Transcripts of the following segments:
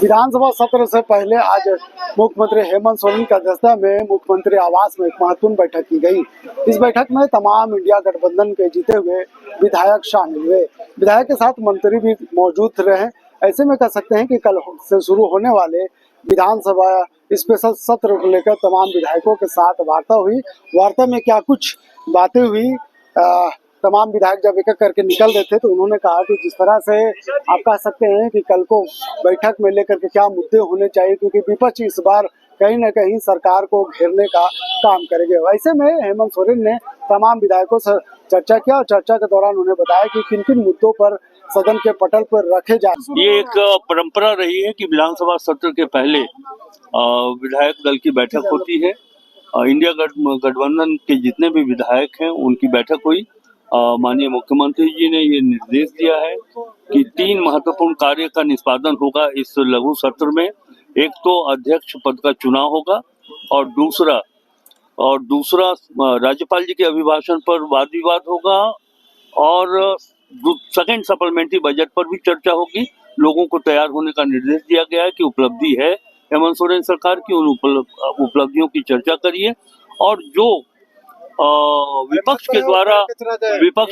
विधानसभा सत्र से पहले आज मुख्यमंत्री हेमंत सोरेन की अध्यक्षता में मुख्यमंत्री आवास में एक महत्वपूर्ण बैठक की गई। इस बैठक में तमाम इंडिया गठबंधन के जीते हुए विधायक शामिल हुए। विधायक के साथ मंत्री भी मौजूद रहे। ऐसे में कह सकते हैं कि कल से शुरू होने वाले विधानसभा स्पेशल सत्र को लेकर तमाम विधायकों के साथ वार्ता हुई। वार्ता में क्या कुछ बातें हुई, तमाम विधायक जब एक एक करके निकल रहे थे तो उन्होंने कहा कि जिस तरह से आप कह सकते हैं कि कल को बैठक में लेकर के क्या मुद्दे होने चाहिए, क्योंकि विपक्ष इस बार कहीं न कहीं सरकार को घेरने का काम करेंगे। वैसे में हेमंत सोरेन ने तमाम विधायकों से चर्चा किया और चर्चा के दौरान उन्हें बताया कि किन किन मुद्दों पर सदन के पटल पर रखे जाए। ये एक परंपरा रही है कि विधानसभा सत्र के पहले विधायक दल की बैठक होती है। इंडिया गठबंधन के जितने भी विधायक हैं उनकी बैठक हुई। माननीय मुख्यमंत्री जी ने ये निर्देश दिया है कि 3 महत्वपूर्ण कार्य का निष्पादन होगा इस लघु सत्र में। एक तो अध्यक्ष पद का चुनाव होगा और दूसरा राज्यपाल जी के अभिभाषण पर वाद विवाद होगा और सेकंड सप्लीमेंट्री बजट पर भी चर्चा होगी। लोगों को तैयार होने का निर्देश दिया गया है कि उपलब्धि है हेमंत सोरेन सरकार की, उन उपलब्धियों की चर्चा करिए और जो विपक्ष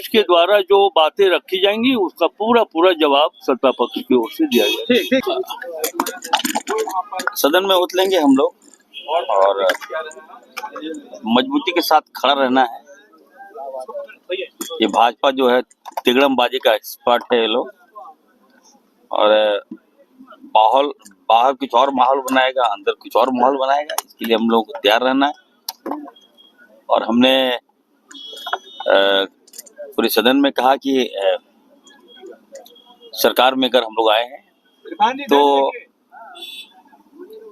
के द्वारा जो बातें रखी जाएंगी उसका पूरा जवाब सत्ता पक्ष की ओर से दिया जाएगा। सदन में उतरेंगे हम लोग और मजबूती के साथ खड़ा रहना है। ये भाजपा जो है तिगड़मबाजी का एक्सपर्ट है ये लोग, और माहौल बाहर कुछ और माहौल बनाएगा, अंदर कुछ और माहौल बनाएगा। इसके लिए हम लोग को तैयार रहना है। और हमने पूरे सदन में कहा कि सरकार में अगर हम लोग आए हैं तो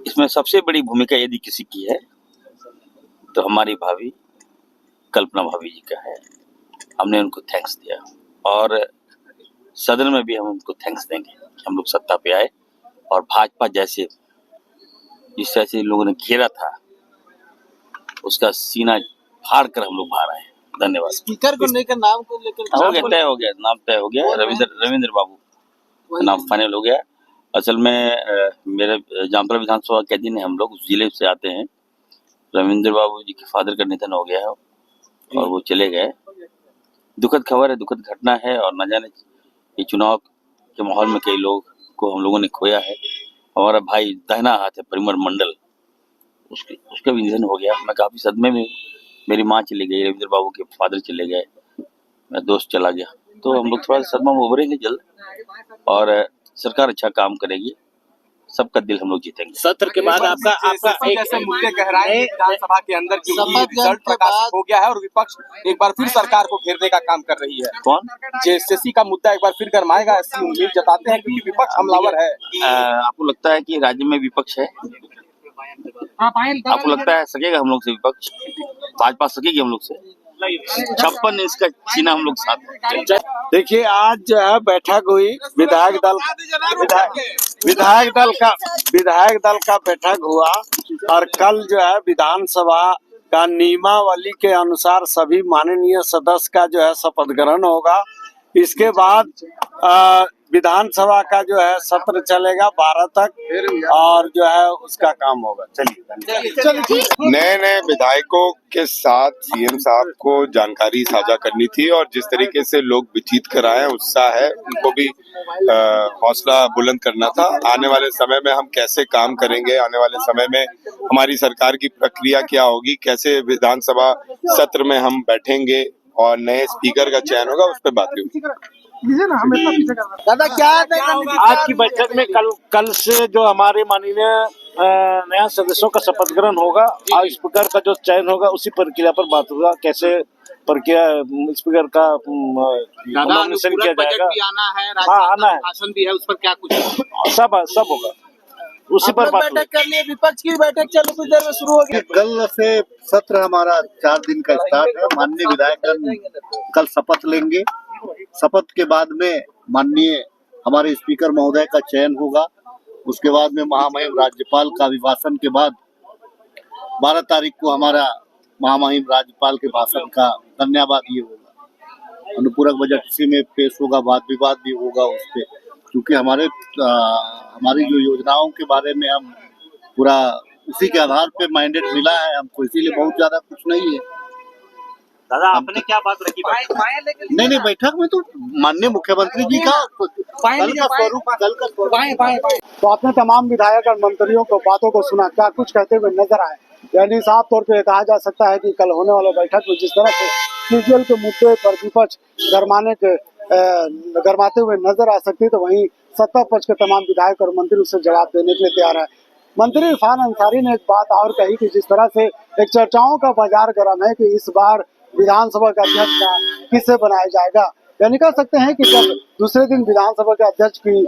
इसमें सबसे बड़ी भूमिका यदि किसी की है तो हमारी भाभी कल्पना भाभी जी का है। हमने उनको थैंक्स दिया और सदन में भी हम उनको थैंक्स देंगे कि हम लोग सत्ता पे आए और भाजपा जैसे जिस तरह से लोगों ने घेरा था उसका सीना फाड़ कर हम लोग बाहर आए। धन्यवाद। स्पीकर को लेकर नाम को लेकर हो गया, तय हो गया, नाम तय हो गया। रविंद्र बाबू नाम फाइनल हो गया। असल में मेरे जामतरा विधानसभा के दिन हम लोग उस जिले से आते हैं। रविंद्र बाबू जी के फादर का निधन हो गया है और वो चले गए। दुखद खबर है, दुखद घटना है और न जाने ये चुनाव के माहौल में कई लोग को हम लोगों ने खोया है। हमारा भाई दाहिना हाथ है परिमल मंडल, उसका भी निधन हो गया। मैं काफी सदमे में, मेरी माँ चली गई, रविंद्र बाबू के फादर चले गए, मेरा दोस्त चला गया, तो हम लोग थोड़ा सदमा में उभरेंगे जल्द और सरकार अच्छा काम करेगी। सबका दिल हम लोग जीतेंगे। सत्र के बाद आपका ऐसे मुद्दे गहराए विधानसभा के अंदर क्योंकि रिजल्ट प्रकाशित हो गया है और विपक्ष एक बार फिर सरकार को घेरने का काम कर रही है। कौन जेएसएससी का मुद्दा एक बार फिर गरमाएगा ऐसी उम्मीद जताते हैं क्योंकि विपक्ष हमलावर है। आपको लगता है कि राज्य में विपक्ष है? आपको लगता है सकेगा हम लोग से विपक्ष? भाजपा सकेगी हम लोग से? 56 इंच का सीना हम लोग साथ। देखिए, आज जो है बैठक हुई विधायक दल का बैठक हुआ और कल जो है विधानसभा का नियमावली के अनुसार सभी माननीय सदस्य का जो है शपथ ग्रहण होगा। इसके बाद विधानसभा का जो है सत्र चलेगा 12 तक और जो है उसका काम होगा। चलिए। नए विधायकों के साथ सीएम साहब को जानकारी साझा करनी थी और जिस तरीके से लोग विचित कर आए हैं, उत्साह है, उनको भी हौसला बुलंद करना था। आने वाले समय में हम कैसे काम करेंगे, आने वाले समय में हमारी सरकार की प्रक्रिया क्या होगी, कैसे विधानसभा सत्र में हम बैठेंगे और नए स्पीकर का चयन होगा, उस पर बात होगी। दादा क्या आज की बैठक में कल से जो हमारे माननीय नया सदस्यों का शपथ ग्रहण होगा और स्पीकर का जो चयन होगा उसी प्रक्रिया पर बात होगा। कैसे प्रक्रिया स्पीकर का नॉमिनेशन किया जाएगा, आना है, भाषण भी है, उस पर क्या कुछ सब होगा, उसी पर बात बैठक करनी है। विपक्ष की बैठक चलो कुछ देर में शुरू होगी। कल से सत्र हमारा 4 दिन का स्टार्ट है। माननीय विधायक कल शपथ लेंगे। शपथ के बाद में माननीय हमारे स्पीकर महोदय का चयन होगा। उसके बाद में महामहिम राज्यपाल का अभिभाषण के बाद 12 तारीख को हमारा महामहिम राज्यपाल के भाषण का धन्यवाद ये होगा। अनुपूरक बजट इसी में पेश होगा, वाद विवाद भी होगा उस पर। क्योंकि हमारी जो योजनाओं के बारे में हम पूरा उसी के आधार पे मैंडेट मिला है हमको, इसीलिए बहुत ज्यादा कुछ नहीं है। दादा आपने क्या बात रखी? नहीं, बैठक में तो माननीय मुख्यमंत्री जी का कल का स्वरूप तो आपने तमाम विधायक और मंत्रियों को बातों को सुना, क्या कुछ कहते हुए नजर आए? यानी साफ तौर पे कहा जा सकता है कि कल होने वाले बैठक में जिस तरह से सीजीएल के मुद्दे पर विपक्ष गरमाते हुए नजर आ सकती है, तो वहीं सत्ता पक्ष के तमाम विधायक और मंत्री उससे जवाब देने के लिए तैयार है। मंत्री इरफान अंसारी ने एक बात और कही कि जिस तरह से एक चर्चाओं का बाजार गर्म है कि इस बार विधानसभा का अध्यक्ष किससे बनाया जाएगा। यानी कह सकते हैं कि जब दूसरे दिन विधानसभा के अध्यक्ष की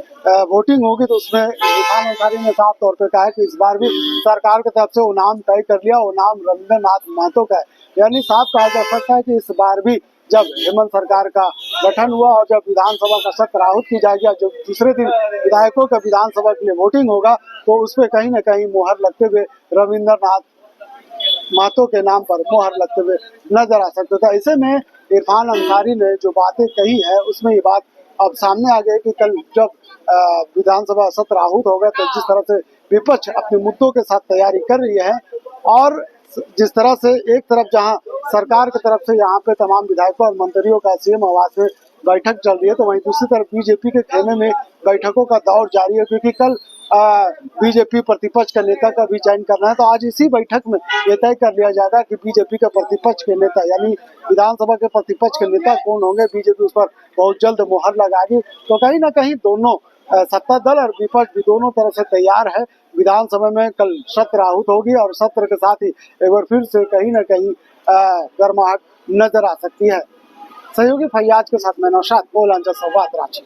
वोटिंग होगी तो उसमें इरफान अंसारी ने साफ तौर पर कहा है कि इस बार भी सरकार की तरफ से वो नाम तय कर लिया, वो नाम रविंद्र नाथ महतो का है। यानी साफ कहा जा सकता है कि इस बार भी जब हेमंत सरकार का गठन हुआ और जब विधानसभा का सत्र आहूत की जाएगी, जब दूसरे दिन विधायकों का विधानसभा के लिए वोटिंग होगा, तो उसपे कहीं न कहीं मुहर लगते हुए रविंद्र नाथ महतो के नाम पर मुहर लगते हुए नजर आ सकता था। ऐसे में इरफान अंसारी ने जो बातें कही है उसमें ये बात अब सामने आ गई कि कल जब विधानसभा सत्र आहूत होगा तो जिस तरह से विपक्ष अपने मुद्दों के साथ तैयारी कर रही है और जिस तरह से एक तरफ जहां सरकार की तरफ से यहाँ पे तमाम विधायकों और मंत्रियों का सीएम आवास में बैठक चल रही है, तो वहीं दूसरी तरफ बीजेपी के खेमे में बैठकों का दौर जारी है, क्योंकि कल बीजेपी प्रतिपक्ष का नेता का भी चयन करना है। तो आज इसी बैठक में ये तय कर लिया जाएगा कि बीजेपी के प्रतिपक्ष के नेता यानी विधानसभा के प्रतिपक्ष के नेता कौन होंगे। बीजेपी उस पर बहुत जल्द मुहर लगाएगी। तो कहीं ना कहीं दोनों सत्ता दल और विपक्ष भी दोनों तरह से तैयार है। विधानसभा में कल सत्र आहूत होगी और सत्र के साथ ही एक बार फिर से कहीं ना कहीं गर्माहट नजर आ सकती है। सहयोगी फैयाज के साथ मैं नौशाद, कोलांचल संवाद, रांची।